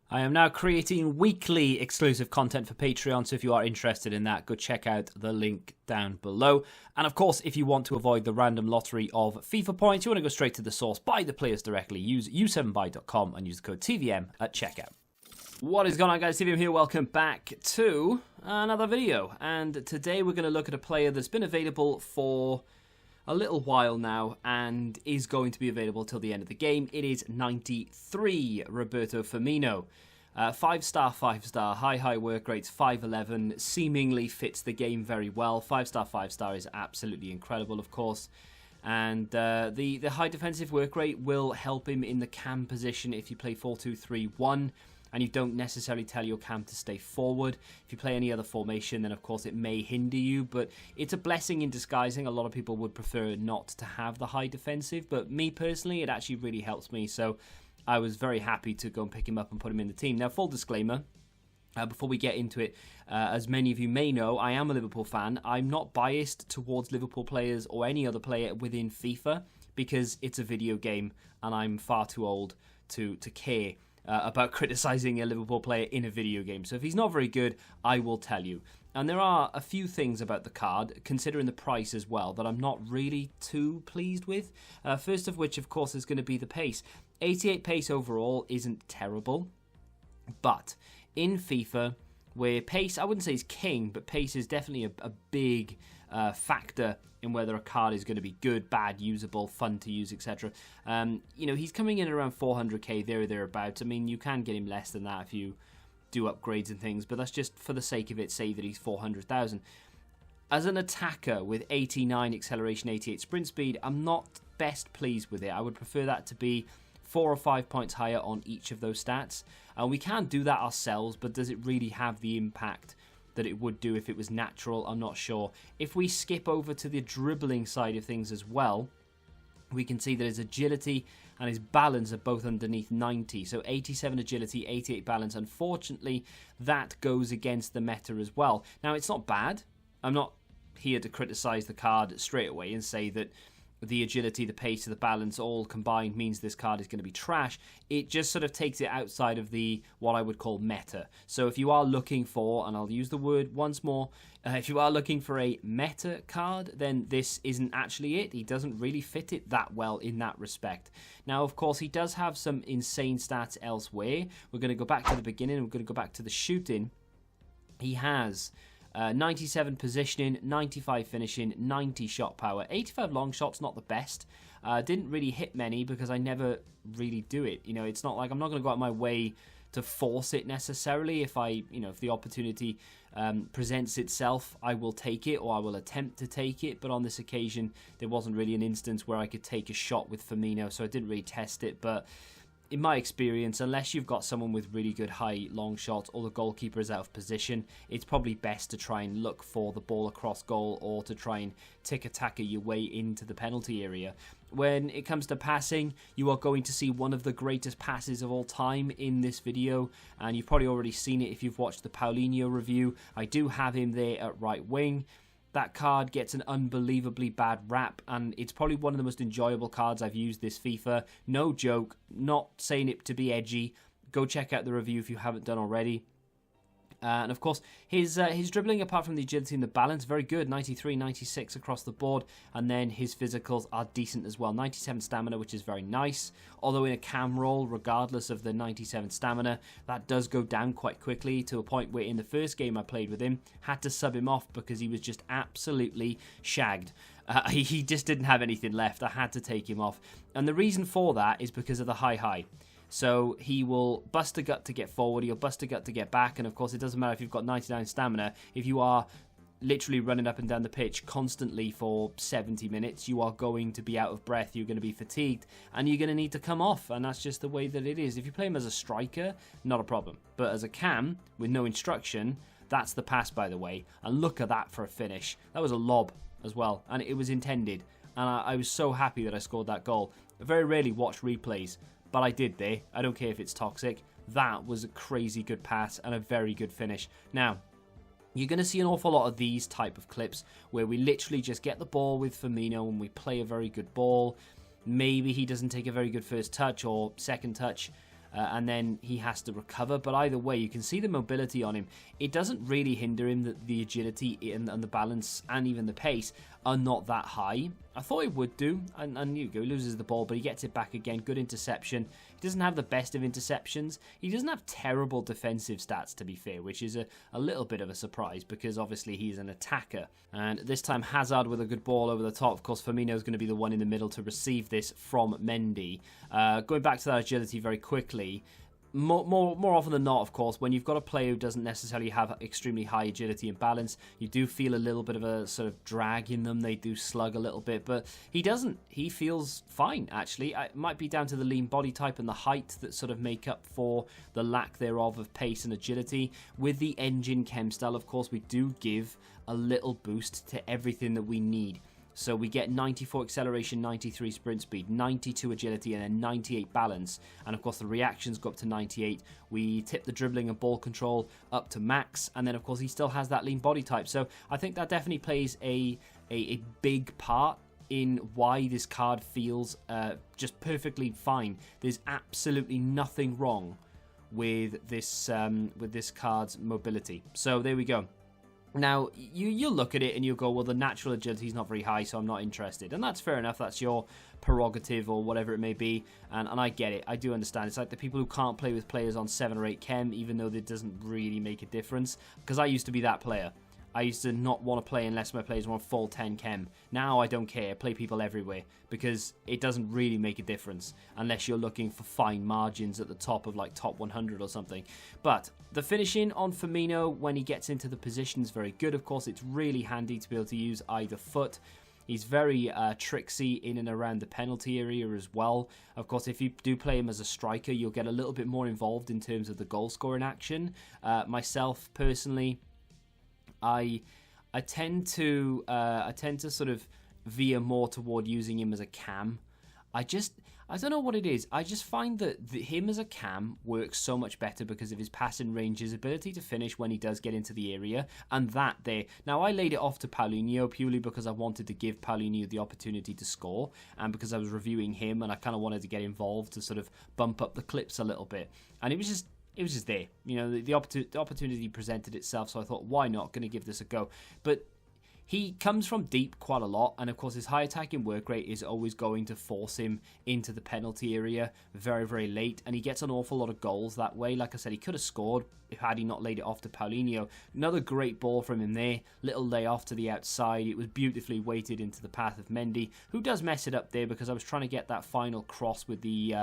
I am now creating weekly exclusive content for Patreon, so if you are interested in that, go check out the link down below. And of course, if you want to avoid the random lottery of FIFA points, you want to go straight to the source, buy the players directly, use u7buy.com and use the code TVM at checkout. What is going on, guys? TVM here. Welcome back to another video. And today we're going to look at a player that's been available for a little while now and is going to be available till the end of the game. It is 93, Roberto Firmino. 5-star, 5-star, high work rates, 5'11", seemingly fits the game very well. 5-star, 5-star is absolutely incredible, of course. And the high defensive work rate will help him in the cam position if you play 4-2-3-1. And you don't necessarily tell your cam to stay forward. If you play any other formation, then of course it may hinder you, but it's a blessing in disguising. A lot of people would prefer not to have the high defensive, but me personally, it actually really helps me, so I was very happy to go and pick him up and put him in the team. Now, full disclaimer, before we get into it, as many of you may know, I am a Liverpool fan. I'm not biased towards Liverpool players or any other player within FIFA, because it's a video game, and I'm far too old to care about criticising a Liverpool player in a video game. So if he's not very good, I will tell you. And there are a few things about the card, considering the price as well, that I'm not really too pleased with. First of which, of course, is going to be the pace. 88 pace overall isn't terrible, but in FIFA, where pace, I wouldn't say is king, but pace is definitely a big factor in whether a card is going to be good, bad, usable, fun to use, etc. He's coming in around 400k, thereabouts. I mean, you can get him less than that if you do upgrades and things, but that's just for the sake of it, say that he's 400,000. As an attacker with 89 acceleration, 88 sprint speed, I'm not best pleased with it. I would prefer that to be 4 or 5 points higher on each of those stats. We can do that ourselves, but does it really have the impact that it would do if it was natural? I'm not sure. If we skip over to the dribbling side of things as well, we can see that his agility and his balance are both underneath 90. So 87 agility, 88 balance. Unfortunately, that goes against the meta as well. Now, it's not bad. I'm not here to criticize the card straight away and say that the agility, the pace, the balance all combined means this card is going to be trash. It just sort of takes it outside of the what I would call meta. So if you are looking for, and I'll use the word once more, if you are looking for a meta card, then this isn't actually it. He doesn't really fit it that well in that respect. Now, of course, he does have some insane stats elsewhere. We're going to go back to the beginning. We're going to go back to the shooting. He has 97 positioning, 95 finishing, 90 shot power. 85 long shots, not the best. Didn't really hit many because I never really do it. You know, it's not like I'm not going to go out of my way to force it necessarily. If the opportunity presents itself, I will take it, or I will attempt to take it. But on this occasion, there wasn't really an instance where I could take a shot with Firmino, so I didn't really test it. But in my experience, unless you've got someone with really good high long shots or the goalkeeper is out of position, it's probably best to try and look for the ball across goal or to try and tick-a-tacker your way into the penalty area. When it comes to passing, you are going to see one of the greatest passes of all time in this video, and you've probably already seen it if you've watched the Paulinho review. I do have him there at right wing. That card gets an unbelievably bad rap, and it's probably one of the most enjoyable cards I've used this FIFA. No joke, not saying it to be edgy. Go check out the review if you haven't done already. And of course, his dribbling, apart from the agility and the balance, very good. 93, 96 across the board. And then his physicals are decent as well. 97 stamina, which is very nice. Although in a cam roll, regardless of the 97 stamina, that does go down quite quickly to a point where in the first game I played with him, had to sub him off because he was just absolutely shagged. He just didn't have anything left. I had to take him off. And the reason for that is because of the high. So he will bust a gut to get forward, he'll bust a gut to get back, and of course it doesn't matter if you've got 99 stamina. If you are literally running up and down the pitch constantly for 70 minutes, you are going to be out of breath, you're going to be fatigued, and you're going to need to come off, and that's just the way that it is. If you play him as a striker, not a problem. But as a cam, with no instruction, that's the pass, by the way. And look at that for a finish. That was a lob as well, and it was intended. And I was so happy that I scored that goal. I very rarely watch replays, but I did there. I don't care if it's toxic. That was a crazy good pass and a very good finish. Now, you're going to see an awful lot of these type of clips where we literally just get the ball with Firmino and we play a very good ball. Maybe he doesn't take a very good first touch or second touch, and then he has to recover. But either way, you can see the mobility on him. It doesn't really hinder him that the agility and the balance and even the pace are not that high. I thought it would do, and you go, he loses the ball, but he gets it back again. Good interception. He doesn't have the best of interceptions. He doesn't have terrible defensive stats, to be fair, which is a little bit of a surprise because obviously he's an attacker. And this time Hazard with a good ball over the top. Of course, Firmino is going to be the one in the middle to receive this from Mendy. Going back to that agility very quickly, more often than not, of course, when you've got a player who doesn't necessarily have extremely high agility and balance, you do feel a little bit of a sort of drag in them. They do slug a little bit, but he doesn't. He feels fine, actually. It might be down to the lean body type and the height that sort of make up for the lack thereof of pace and agility. With the engine chem style, of course, we do give a little boost to everything that we need. So we get 94 acceleration, 93 sprint speed, 92 agility, and then 98 balance. And of course, the reactions go up to 98. We tip the dribbling and ball control up to max. And then, of course, he still has that lean body type. So I think that definitely plays a big part in why this card feels just perfectly fine. There's absolutely nothing wrong with this card's mobility. So there we go. Now, you'll look at it and you'll go, well, the natural agility is not very high, so I'm not interested. And that's fair enough. That's your prerogative or whatever it may be. And I get it. I do understand. It's like the people who can't play with players on 7 or 8 chem, even though it doesn't really make a difference. Because I used to be that player. I used to not want to play unless my players were on full 10 chem. Now I don't care. I play people everywhere because it doesn't really make a difference unless you're looking for fine margins at the top of like top 100 or something. But the finishing on Firmino when he gets into the position is very good. Of course, it's really handy to be able to use either foot. He's very tricksy in and around the penalty area as well. Of course, if you do play him as a striker, you'll get a little bit more involved in terms of the goal scoring action. Myself, personally, I tend to sort of veer more toward using him as a cam. I don't know what it is. I just find that him as a cam works so much better because of his passing range, his ability to finish when he does get into the area, and that there. Now, I laid it off to Paulinho purely because I wanted to give Paulinho the opportunity to score, and because I was reviewing him and I kind of wanted to get involved to sort of bump up the clips a little bit. And it was just there. You know, the opportunity presented itself, so I thought, why not? Going to give this a go. But he comes from deep quite a lot, and of course his high attacking work rate is always going to force him into the penalty area very, very late, and he gets an awful lot of goals that way. Like I said, he could have scored had he not laid it off to Paulinho. Another great ball from him there, little layoff to the outside. It was beautifully weighted into the path of Mendy, who does mess it up there because I was trying to get that final cross with the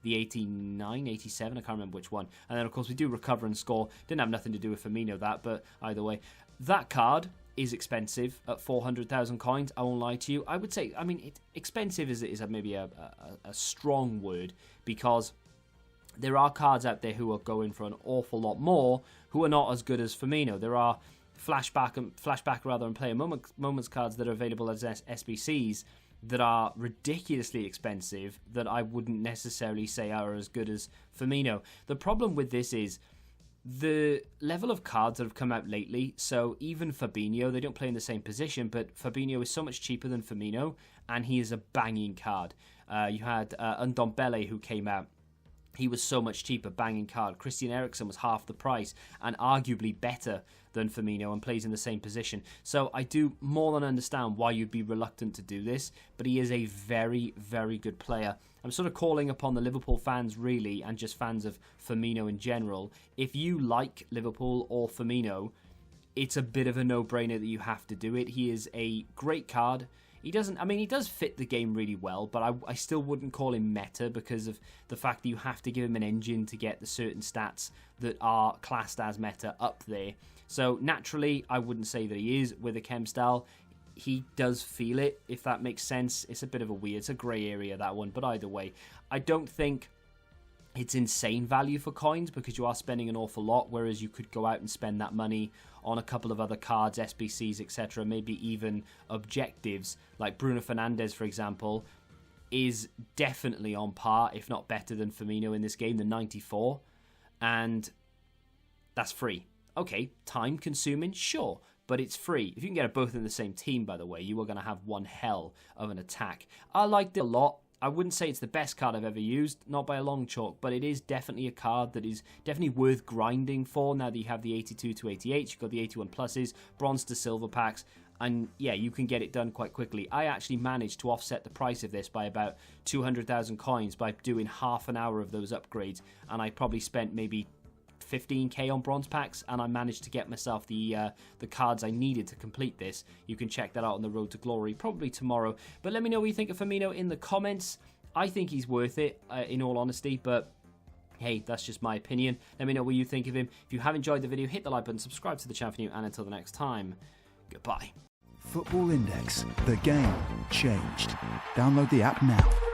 89, 87, I can't remember which one. And then of course we do recover and score. Didn't have nothing to do with Firmino that, but either way. That card is expensive at 400,000 coins. I won't lie to you. I would say, I mean, expensive is maybe a strong word, because there are cards out there who are going for an awful lot more who are not as good as Firmino. There are flashback and player moments cards that are available as SBCs that are ridiculously expensive that I wouldn't necessarily say are as good as Firmino. The problem with this is the level of cards that have come out lately. So even Fabinho, they don't play in the same position, but Fabinho is so much cheaper than Firmino, and he is a banging card. You had Ndombele who came out. He was so much cheaper, banging card. Christian Eriksen was half the price and arguably better than Firmino and plays in the same position. So I do more than understand why you'd be reluctant to do this, but he is a very, very good player. I'm sort of calling upon the Liverpool fans really, and just fans of Firmino in general. If you like Liverpool or Firmino, it's a bit of a no-brainer that you have to do it. He is a great card. He does fit the game really well, but I still wouldn't call him meta because of the fact that you have to give him an engine to get the certain stats that are classed as meta up there. So naturally, I wouldn't say that he is with a chem style. He does feel it, if that makes sense. It's a bit of it's a grey area, that one, but either way, I don't think it's insane value for coins because you are spending an awful lot, whereas you could go out and spend that money on a couple of other cards, SBCs, etc., maybe even objectives, like Bruno Fernandes, for example, is definitely on par, if not better than Firmino in this game, the 94, and that's free. Okay, time-consuming, sure, but it's free. If you can get both in the same team, by the way, you are going to have one hell of an attack. I liked it a lot. I wouldn't say it's the best card I've ever used, not by a long chalk, but it is definitely a card that is definitely worth grinding for now that you have the 82 to 88, you've got the 81 pluses, bronze to silver packs, and yeah, you can get it done quite quickly. I actually managed to offset the price of this by about 200,000 coins by doing half an hour of those upgrades, and I probably spent maybe 15k on bronze packs, and I managed to get myself the cards I needed to complete this. You can check that out on the Road to Glory probably tomorrow. But let me know what you think of Firmino in the comments. I think he's worth it, in all honesty, but hey, that's just my opinion. Let me know what you think of him. If you have enjoyed the video, hit the like button, subscribe to the channel for new, and until the next time, goodbye. Football Index. The game changed. Download the app now.